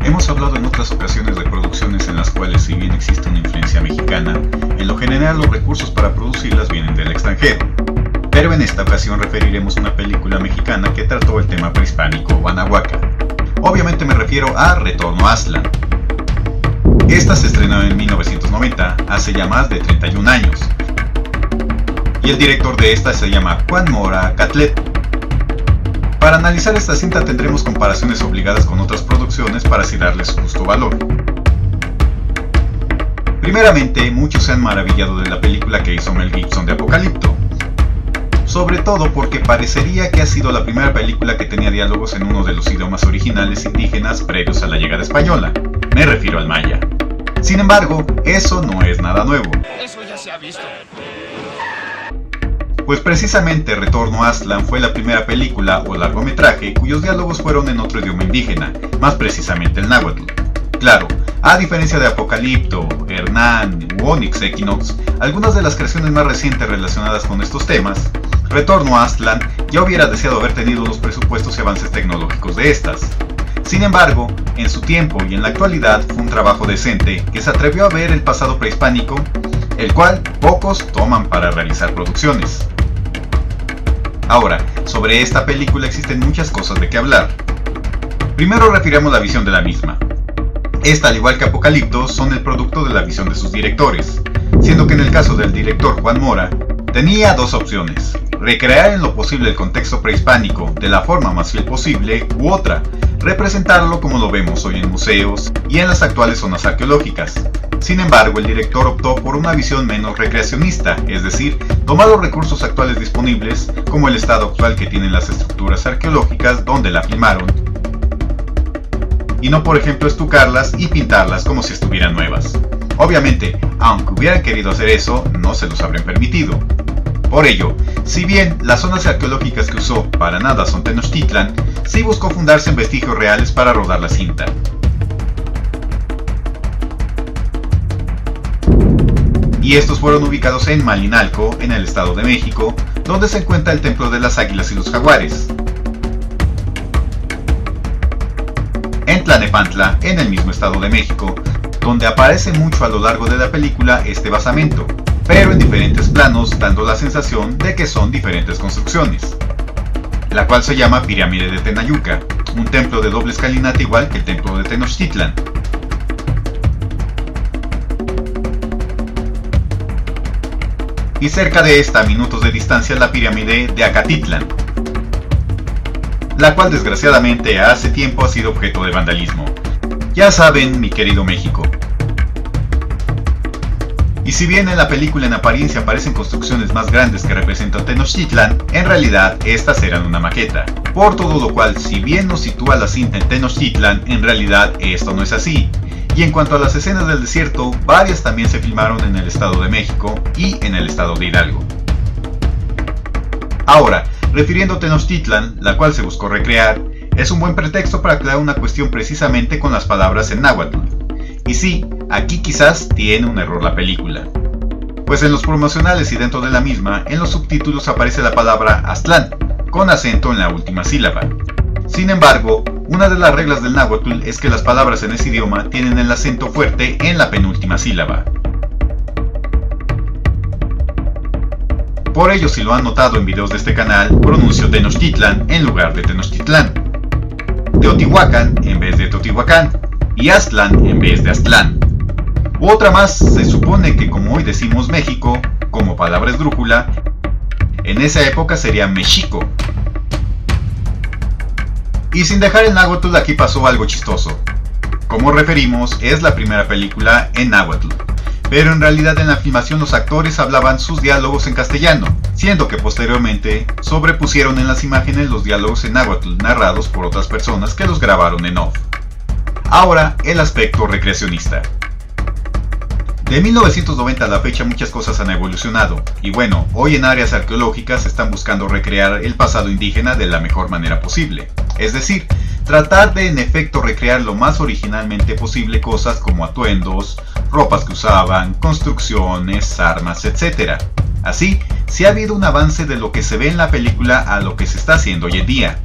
Hemos hablado en otras ocasiones de producciones en las cuales, si bien existe una influencia mexicana, en lo general los recursos para producirlas vienen del extranjero. Pero en esta ocasión referiremos a una película mexicana que trató el tema prehispánico o anahuaca. Obviamente me refiero a Retorno a Aztlán. Esta se estrenó en 1990, hace ya más de 31 años. Y el director de esta se llama Juan Mora Catlet. Para analizar esta cinta tendremos comparaciones obligadas con otras producciones para así darles su justo valor. Primeramente, muchos se han maravillado de la película que hizo Mel Gibson de Apocalipto. Sobre todo porque parecería que ha sido la primera película que tenía diálogos en uno de los idiomas originales indígenas previos a la llegada española. Me refiero al maya. Sin embargo, eso no es nada nuevo. Eso ya se ha visto. Pues precisamente Retorno a Aztlán fue la primera película o largometraje cuyos diálogos fueron en otro idioma indígena, más precisamente el náhuatl. Claro, a diferencia de Apocalipto, Hernán u Onyx Equinox, algunas de las creaciones más recientes relacionadas con estos temas, Retorno a Aztlán ya hubiera deseado haber tenido los presupuestos y avances tecnológicos de estas. Sin embargo, en su tiempo y en la actualidad fue un trabajo decente que se atrevió a ver el pasado prehispánico, el cual pocos toman para realizar producciones. Ahora, sobre esta película existen muchas cosas de qué hablar. Primero refiramos la visión de la misma. Esta, al igual que Apocalipto, son el producto de la visión de sus directores, siendo que en el caso del director Juan Mora, tenía dos opciones: recrear en lo posible el contexto prehispánico de la forma más fiel posible, u otra, representarlo como lo vemos hoy en museos y en las actuales zonas arqueológicas. Sin embargo, el director optó por una visión menos recreacionista, es decir, tomar los recursos actuales disponibles, como el estado actual que tienen las estructuras arqueológicas donde la filmaron, y no por ejemplo estucarlas y pintarlas como si estuvieran nuevas. Obviamente, aunque hubieran querido hacer eso, no se los habrían permitido. Por ello, si bien las zonas arqueológicas que usó para nada son Tenochtitlan, sí buscó fundarse en vestigios reales para rodar la cinta. Y estos fueron ubicados en Malinalco, en el Estado de México, donde se encuentra el Templo de las Águilas y los Jaguares. En Tlanepantla, en el mismo Estado de México, donde aparece mucho a lo largo de la película este basamento, pero en diferentes planos, dando la sensación de que son diferentes construcciones, la cual se llama Pirámide de Tenayuca, un templo de doble escalinata igual que el templo de Tenochtitlan. Y cerca de esta, a minutos de distancia, la pirámide de Acatitlan, la cual desgraciadamente hace tiempo ha sido objeto de vandalismo. Ya saben, mi querido México. Y si bien en la película en apariencia aparecen construcciones más grandes que representan Tenochtitlan, en realidad estas eran una maqueta. Por todo lo cual, si bien nos sitúa la cinta en Tenochtitlan, en realidad esto no es así. Y en cuanto a las escenas del desierto, varias también se filmaron en el Estado de México y en el Estado de Hidalgo. Ahora, refiriendo a Tenochtitlan, la cual se buscó recrear, es un buen pretexto para aclarar una cuestión precisamente con las palabras en náhuatl. Y sí, aquí quizás tiene un error la película. Pues en los promocionales y dentro de la misma, en los subtítulos aparece la palabra Aztlán, con acento en la última sílaba. Sin embargo, una de las reglas del náhuatl es que las palabras en ese idioma tienen el acento fuerte en la penúltima sílaba. Por ello, si lo han notado en videos de este canal, pronuncio Tenochtitlan en lugar de Tenochtitlán, Teotihuacán en vez de Teotihuacán y Aztlán en vez de Aztlán. U otra más, se supone que como hoy decimos México, como palabra esdrújula, en esa época sería Mexico. Y sin dejar el náhuatl, aquí pasó algo chistoso. Como referimos, es la primera película en náhuatl, pero en realidad en la filmación los actores hablaban sus diálogos en castellano, siendo que posteriormente sobrepusieron en las imágenes los diálogos en náhuatl narrados por otras personas que los grabaron en off. Ahora, el aspecto recreacionista. De 1990 a la fecha muchas cosas han evolucionado, y bueno, hoy en áreas arqueológicas están buscando recrear el pasado indígena de la mejor manera posible. Es decir, tratar de en efecto recrear lo más originalmente posible cosas como atuendos, ropas que usaban, construcciones, armas, etc. Así, sí ha habido un avance de lo que se ve en la película a lo que se está haciendo hoy en día.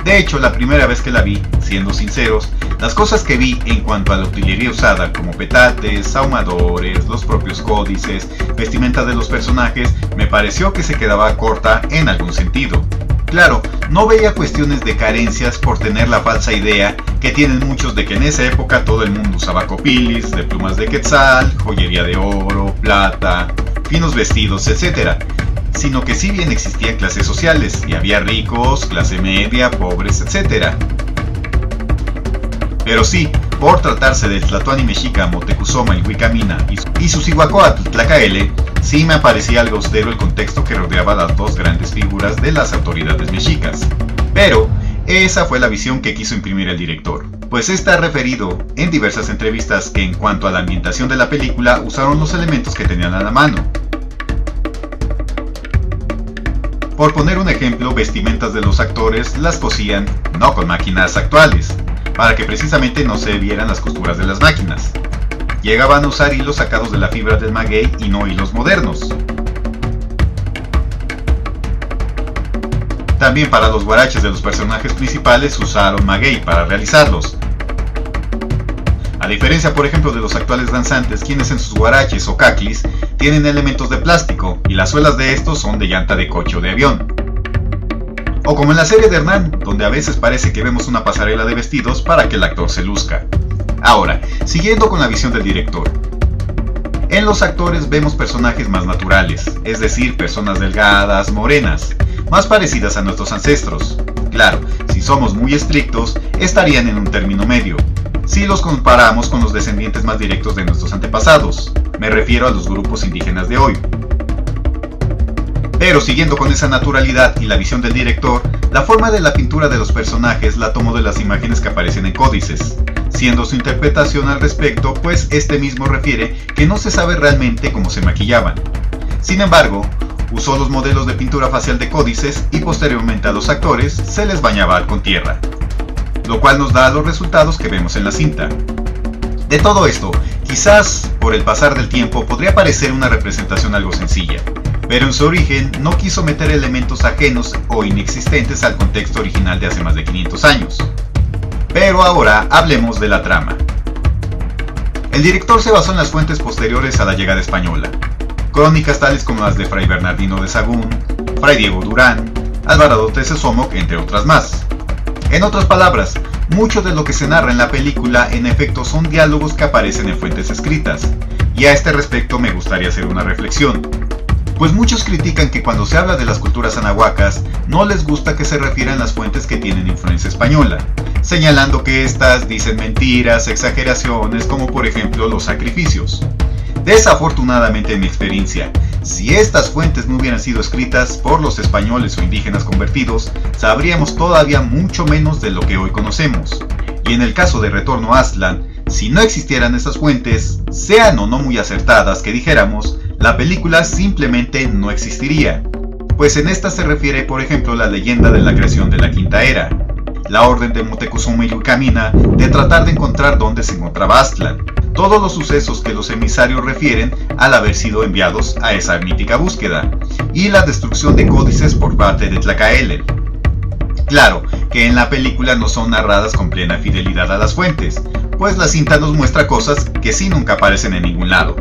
De hecho, la primera vez que la vi, siendo sinceros, las cosas que vi en cuanto a la utilería usada como petates, ahumadores, los propios códices, vestimenta de los personajes, me pareció que se quedaba corta en algún sentido. Claro, no veía cuestiones de carencias por tener la falsa idea que tienen muchos de que en esa época todo el mundo usaba copilis, de plumas de quetzal, joyería de oro, plata, finos vestidos, etc. Sino que si bien existían clases sociales y había ricos, clase media, pobres, etc. Pero sí, por tratarse del Tlatoani mexica Motecuzoma Ilhuicamina y su Cihuacóatl Tlacaele, sí me parecía algo austero el contexto que rodeaba las dos grandes figuras de las autoridades mexicas. Pero esa fue la visión que quiso imprimir el director, pues está referido en diversas entrevistas que en cuanto a la ambientación de la película usaron los elementos que tenían a la mano. Por poner un ejemplo, vestimentas de los actores las cosían no con máquinas actuales, para que precisamente no se vieran las costuras de las máquinas. Llegaban a usar hilos sacados de la fibra del maguey y no hilos modernos. También para los guaraches de los personajes principales usaron maguey para realizarlos. A diferencia por ejemplo de los actuales danzantes, quienes en sus guaraches o caclis tienen elementos de plástico y las suelas de estos son de llanta de coche o de avión. O como en la serie de Hernán, donde a veces parece que vemos una pasarela de vestidos para que el actor se luzca. Ahora, siguiendo con la visión del director. En los actores vemos personajes más naturales, es decir, personas delgadas, morenas, más parecidas a nuestros ancestros. Claro, si somos muy estrictos, estarían en un término medio, si los comparamos con los descendientes más directos de nuestros antepasados. Me refiero a los grupos indígenas de hoy. Pero siguiendo con esa naturalidad y la visión del director, la forma de la pintura de los personajes la tomó de las imágenes que aparecen en códices, siendo su interpretación al respecto, pues este mismo refiere que no se sabe realmente cómo se maquillaban. Sin embargo, usó los modelos de pintura facial de códices y posteriormente a los actores se les bañaba con tierra, lo cual nos da los resultados que vemos en la cinta. De todo esto, quizás por el pasar del tiempo podría parecer una representación algo sencilla, pero en su origen no quiso meter elementos ajenos o inexistentes al contexto original de hace más de 500 años. Pero ahora hablemos de la trama. El director se basó en las fuentes posteriores a la llegada española, crónicas tales como las de Fray Bernardino de Sahagún, Fray Diego Durán, Alvarado Tezesomoc, entre otras más. En otras palabras, mucho de lo que se narra en la película en efecto son diálogos que aparecen en fuentes escritas, y a este respecto me gustaría hacer una reflexión. Pues muchos critican que cuando se habla de las culturas anahuacas, no les gusta que se refieran las fuentes que tienen influencia española, señalando que estas dicen mentiras, exageraciones, como por ejemplo los sacrificios. Desafortunadamente en mi experiencia, si estas fuentes no hubieran sido escritas por los españoles o indígenas convertidos, sabríamos todavía mucho menos de lo que hoy conocemos. Y en el caso de Retorno a Aztlán, si no existieran estas fuentes, sean o no muy acertadas que dijéramos, la película simplemente no existiría, pues en esta se refiere por ejemplo la leyenda de la creación de la Quinta Era, la orden de Motecuzoma Ilhuicamina de tratar de encontrar dónde se encontraba Aztlán, todos los sucesos que los emisarios refieren al haber sido enviados a esa mítica búsqueda, y la destrucción de códices por parte de Tlacaele. Claro que en la película no son narradas con plena fidelidad a las fuentes, pues la cinta nos muestra cosas que sí nunca aparecen en ningún lado.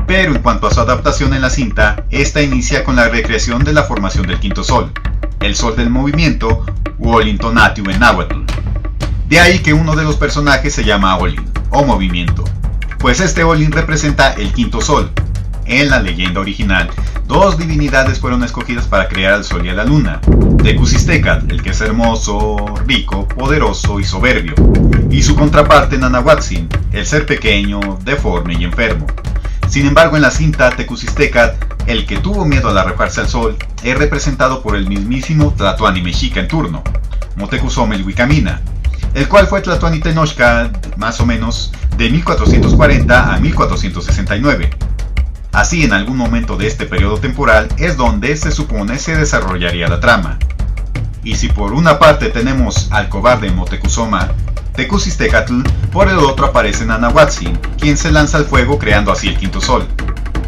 Pero en cuanto a su adaptación en la cinta, esta inicia con la recreación de la formación del quinto sol, el sol del movimiento, u Olintonatiu en náhuatl. De ahí que uno de los personajes se llama Olin, o movimiento, pues este Olin representa el quinto sol. En la leyenda original, dos divinidades fueron escogidas para crear al sol y a la luna, Tecusistecatl, el que es hermoso, rico, poderoso y soberbio, y su contraparte Nanahuatzin, el ser pequeño, deforme y enfermo. Sin embargo, en la cinta, Tecusistecatl, el que tuvo miedo al arrojarse al sol, es representado por el mismísimo Tlatoani mexica en turno, Motecuzoma Ilhuicamina, el cual fue Tlatoani Tenochca más o menos de 1440 a 1469. Así, en algún momento de este periodo temporal es donde se supone se desarrollaría la trama. Y si por una parte tenemos al cobarde Moctezuma Tecuciztecatl, por el otro aparece Nanahuatzin, quien se lanza al fuego creando así el quinto sol.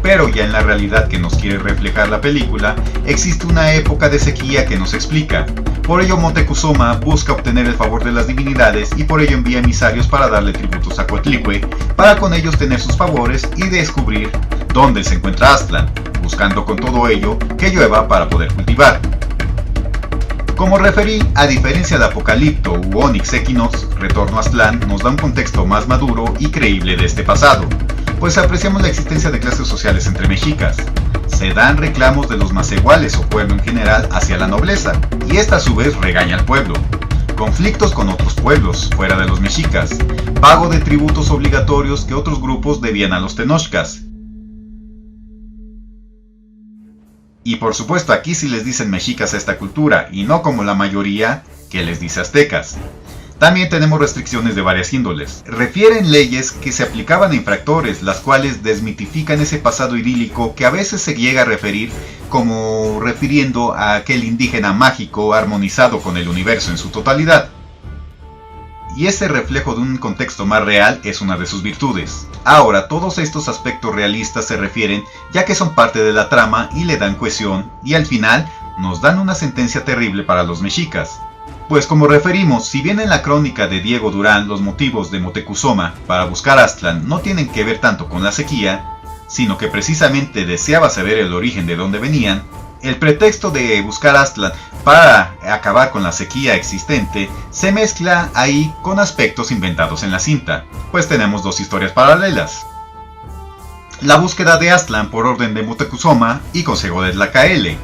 Pero ya en la realidad que nos quiere reflejar la película, existe una época de sequía que nos explica. Por ello Moctezuma busca obtener el favor de las divinidades y por ello envía emisarios para darle tributos a Coatlicue, para con ellos tener sus favores y descubrir dónde se encuentra Aztlán, buscando con todo ello que llueva para poder cultivar. Como referí, a diferencia de Apocalipto u Onyx Equinox, Retorno a Aztlán nos da un contexto más maduro y creíble de este pasado, pues apreciamos la existencia de clases sociales entre mexicas. Se dan reclamos de los macehuales o pueblo en general hacia la nobleza, y esta a su vez regaña al pueblo. Conflictos con otros pueblos, fuera de los mexicas, pago de tributos obligatorios que otros grupos debían a los tenochcas. Y por supuesto aquí sí les dicen mexicas a esta cultura, y no como la mayoría que les dice aztecas. También tenemos restricciones de varias índoles. Refieren leyes que se aplicaban a infractores, las cuales desmitifican ese pasado idílico que a veces se llega a referir como refiriendo a aquel indígena mágico armonizado con el universo en su totalidad. Y ese reflejo de un contexto más real es una de sus virtudes. Ahora, todos estos aspectos realistas se refieren ya que son parte de la trama y le dan cohesión, y al final nos dan una sentencia terrible para los mexicas. Pues como referimos, si bien en la crónica de Diego Durán los motivos de Moctezuma para buscar Aztlán no tienen que ver tanto con la sequía, sino que precisamente deseaba saber el origen de dónde venían, el pretexto de buscar Aztlán para acabar con la sequía existente se mezcla ahí con aspectos inventados en la cinta, pues tenemos dos historias paralelas. La búsqueda de Aztlán por orden de Moctezuma y consejo de Tlacaele,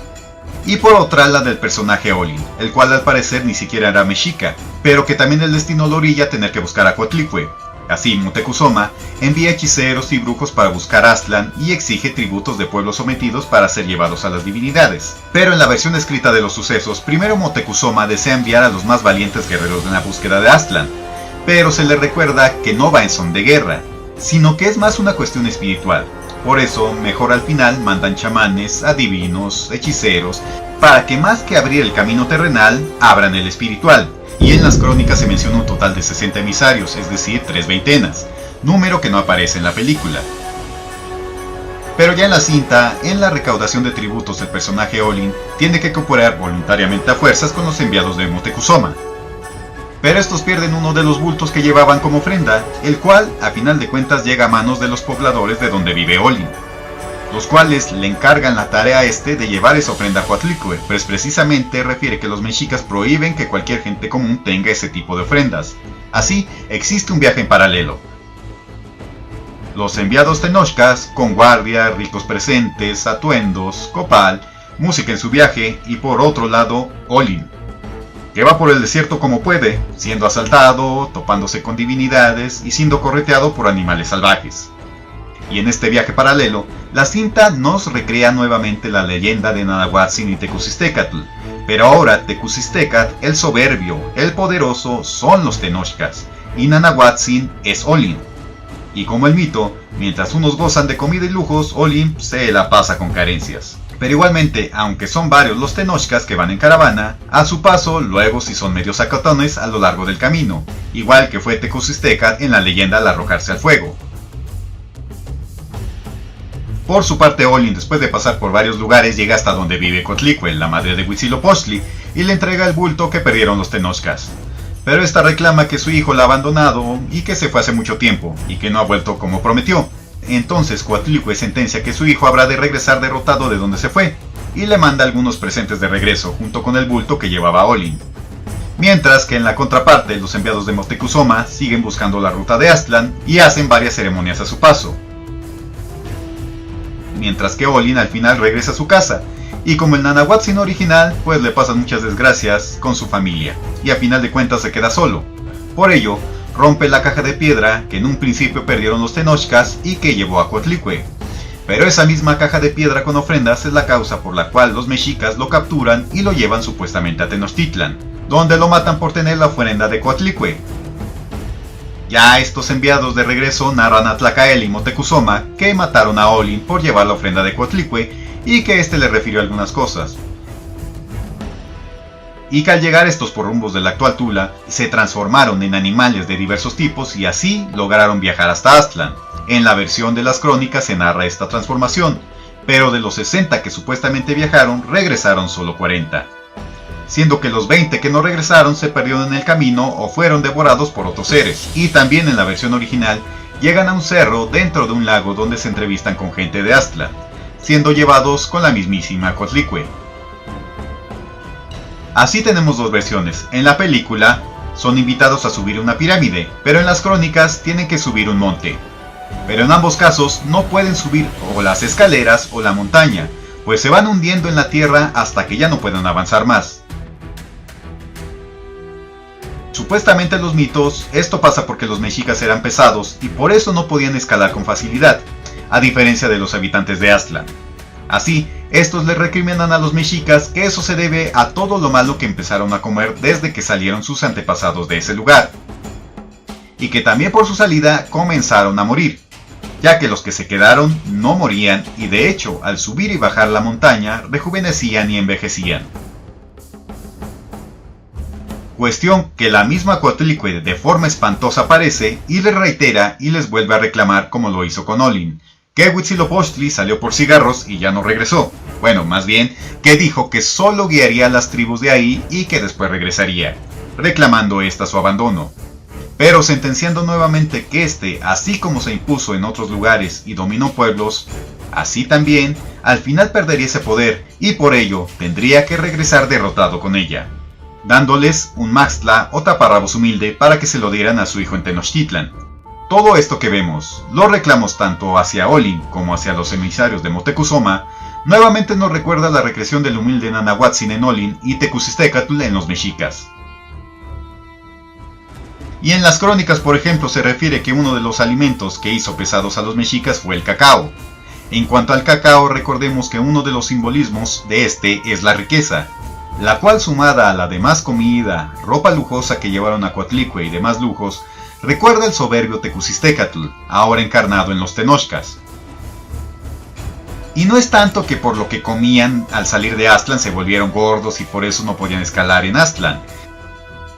y por otra la del personaje Olin, el cual al parecer ni siquiera era mexica, pero que también el destino lo orilla a tener que buscar a Coatlicue. Así, Moctezuma envía hechiceros y brujos para buscar a Aztlán y exige tributos de pueblos sometidos para ser llevados a las divinidades. Pero en la versión escrita de los sucesos, primero Moctezuma desea enviar a los más valientes guerreros en la búsqueda de Aztlán, pero se le recuerda que no va en son de guerra, sino que es más una cuestión espiritual. Por eso, mejor al final mandan chamanes, adivinos, hechiceros, para que más que abrir el camino terrenal, abran el espiritual. Y en las crónicas se menciona un total de 60 emisarios, es decir, 3 veintenas, número que no aparece en la película. Pero ya en la cinta, en la recaudación de tributos el personaje Olin tiene que cooperar voluntariamente a fuerzas con los enviados de Moctezuma. Pero estos pierden uno de los bultos que llevaban como ofrenda, el cual, a final de cuentas, llega a manos de los pobladores de donde vive Olin, los cuales le encargan la tarea a este de llevar esa ofrenda a Coatlicue, pues precisamente refiere que los mexicas prohíben que cualquier gente común tenga ese tipo de ofrendas. Así, existe un viaje en paralelo. Los enviados tenochcas, con guardia, ricos presentes, atuendos, copal, música en su viaje, y por otro lado, Olin, que va por el desierto como puede, siendo asaltado, topándose con divinidades y siendo correteado por animales salvajes. Y en este viaje paralelo, la cinta nos recrea nuevamente la leyenda de Nanahuatzin y Tecuciztecatl, pero ahora Tecuciztecatl, el soberbio, el poderoso, son los tenochcas, y Nanahuatzin es Olin. Y como el mito, mientras unos gozan de comida y lujos, Olin se la pasa con carencias. Pero igualmente, aunque son varios los tenochcas que van en caravana, a su paso luego sí son medio sacatones a lo largo del camino, igual que fue Tecuciztecatl en la leyenda al arrojarse al fuego. Por su parte, Olin, después de pasar por varios lugares, llega hasta donde vive Coatlicue, la madre de Huitzilopochtli, y le entrega el bulto que perdieron los tenochcas. Pero esta reclama que su hijo la ha abandonado y que se fue hace mucho tiempo, y que no ha vuelto como prometió. Entonces Coatlicue sentencia que su hijo habrá de regresar derrotado de donde se fue, y le manda algunos presentes de regreso junto con el bulto que llevaba Olin. Mientras que en la contraparte, los enviados de Moctezuma siguen buscando la ruta de Aztlán y hacen varias ceremonias a su paso. Mientras que Olin al final regresa a su casa, y como el Nanahuatzin original, pues le pasan muchas desgracias con su familia, y a final de cuentas se queda solo. Por ello, rompe la caja de piedra que en un principio perdieron los tenochcas y que llevó a Coatlicue. Pero esa misma caja de piedra con ofrendas es la causa por la cual los mexicas lo capturan y lo llevan supuestamente a Tenochtitlan, donde lo matan por tener la ofrenda de Coatlicue. Ya estos enviados de regreso narran a Tlacaele y Moctezuma que mataron a Olin por llevar la ofrenda de Coatlicue y que este le refirió algunas cosas. Y que al llegar estos por rumbos de la actual Tula, se transformaron en animales de diversos tipos y así lograron viajar hasta Aztlán. En la versión de las crónicas se narra esta transformación, pero de los 60 que supuestamente viajaron, regresaron solo 40. Siendo que los 20 que no regresaron se perdieron en el camino o fueron devorados por otros seres. Y también en la versión original, llegan a un cerro dentro de un lago donde se entrevistan con gente de Aztlán, siendo llevados con la mismísima Coatlicue. Así tenemos dos versiones. En la película son invitados a subir una pirámide, pero en las crónicas tienen que subir un monte. Pero en ambos casos no pueden subir o las escaleras o la montaña, pues se van hundiendo en la tierra hasta que ya no pueden avanzar más. Supuestamente en los mitos, esto pasa porque los mexicas eran pesados y por eso no podían escalar con facilidad, a diferencia de los habitantes de Aztlán. Así, estos le recriminan a los mexicas que eso se debe a todo lo malo que empezaron a comer desde que salieron sus antepasados de ese lugar. Y que también por su salida comenzaron a morir, ya que los que se quedaron no morían y de hecho al subir y bajar la montaña rejuvenecían y envejecían. Cuestión que la misma Coatlicue de forma espantosa aparece y les reitera y les vuelve a reclamar como lo hizo con Olin, que Huitzilopochtli salió por cigarros y ya no regresó. Bueno, más bien, que dijo que solo guiaría a las tribus de ahí y que después regresaría, reclamando esta su abandono. Pero sentenciando nuevamente que este, así como se impuso en otros lugares y dominó pueblos, así también, al final perdería ese poder y por ello tendría que regresar derrotado con ella, dándoles un Maxtla o taparrabos humilde para que se lo dieran a su hijo en Tenochtitlan. Todo esto que vemos, los reclamos tanto hacia Olin como hacia los emisarios de Moctezuma, nuevamente nos recuerda la regresión del humilde Nanahuatzin en Olin y Tecusistecatl en los mexicas. Y en las crónicas, por ejemplo, se refiere que uno de los alimentos que hizo pesados a los mexicas fue el cacao. En cuanto al cacao, recordemos que uno de los simbolismos de este es la riqueza, la cual sumada a la demás comida, ropa lujosa que llevaron a Coatlicue y demás lujos, recuerda el soberbio Tecusistecatl, ahora encarnado en los Tenochcas. Y no es tanto que por lo que comían al salir de Aztlán se volvieron gordos y por eso no podían escalar en Aztlán,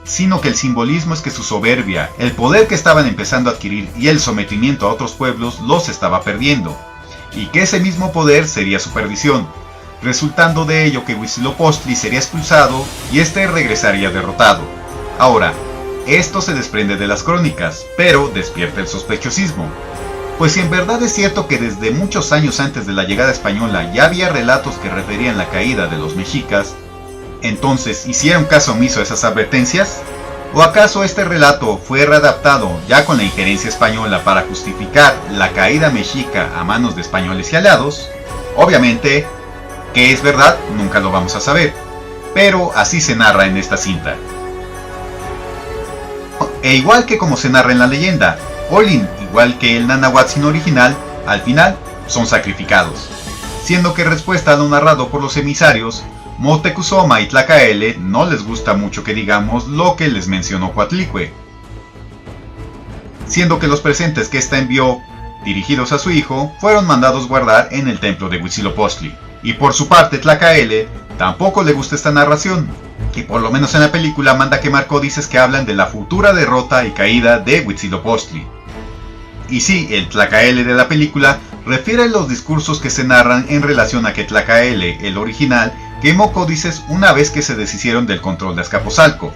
sino que el simbolismo es que su soberbia, el poder que estaban empezando a adquirir y el sometimiento a otros pueblos los estaba perdiendo, y que ese mismo poder sería su perdición, resultando de ello que Huitzilopochtli sería expulsado y este regresaría derrotado. Ahora, esto se desprende de las crónicas, pero despierta el sospechosismo. Pues si en verdad es cierto que desde muchos años antes de la llegada española ya había relatos que referían la caída de los mexicas, entonces ¿hicieron caso omiso a esas advertencias? ¿O acaso este relato fue readaptado ya con la injerencia española para justificar la caída mexica a manos de españoles y aliados? Obviamente, que es verdad, nunca lo vamos a saber, pero así se narra en esta cinta. E igual que como se narra en la leyenda, Olin, igual que el Nanahuatzin original, al final son sacrificados, siendo que en respuesta a lo narrado por los emisarios, Moctezuma y Tlacaele no les gusta mucho que digamos lo que les mencionó Coatlicue, siendo que los presentes que ésta envió, dirigidos a su hijo, fueron mandados guardar en el templo de Huitzilopochtli. Y por su parte Tlacaele tampoco le gusta esta narración, y por lo menos en la película manda quemar códices que hablan de la futura derrota y caída de Huitzilopochtli. Y sí, el Tlacaele de la película refiere los discursos que se narran en relación a que Tlacaele, el original, quemó códices una vez que se deshicieron del control de Azcapotzalco,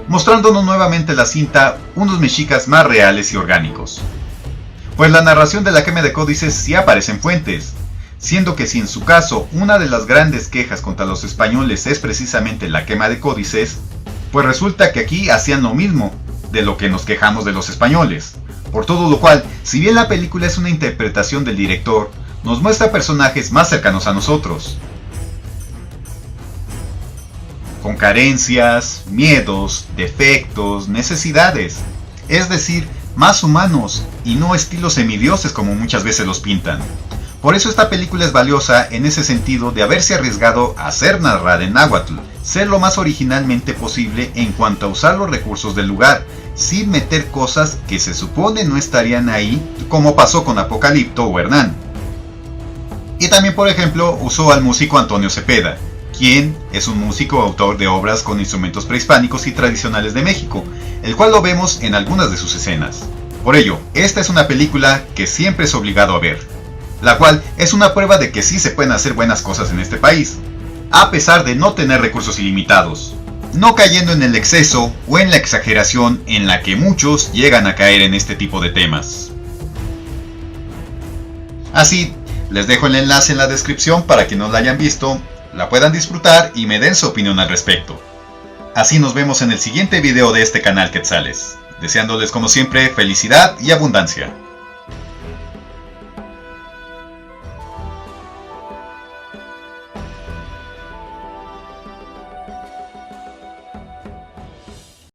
mostrándonos nuevamente la cinta unos mexicas más reales y orgánicos. Pues la narración de la quema de códices sí aparece en fuentes, siendo que si en su caso una de las grandes quejas contra los españoles es precisamente la quema de códices, pues resulta que aquí hacían lo mismo de lo que nos quejamos de los españoles. Por todo lo cual, si bien la película es una interpretación del director, nos muestra personajes más cercanos a nosotros, con carencias, miedos, defectos, necesidades, es decir, más humanos y no estilos semidioses como muchas veces los pintan. Por eso esta película es valiosa en ese sentido de haberse arriesgado a ser narrada en náhuatl, ser lo más originalmente posible en cuanto a usar los recursos del lugar, sin meter cosas que se supone no estarían ahí, como pasó con Apocalipto o Hernán. Y también, por ejemplo, usó al músico Antonio Cepeda, quien es un músico autor de obras con instrumentos prehispánicos y tradicionales de México, el cual lo vemos en algunas de sus escenas. Por ello, esta es una película que siempre es obligado a ver, la cual es una prueba de que sí se pueden hacer buenas cosas en este país, a pesar de no tener recursos ilimitados, no cayendo en el exceso o en la exageración en la que muchos llegan a caer en este tipo de temas. Así, les dejo el enlace en la descripción para que no la hayan visto, la puedan disfrutar y me den su opinión al respecto. Así nos vemos en el siguiente video de este canal Quetzales, deseándoles como siempre felicidad y abundancia.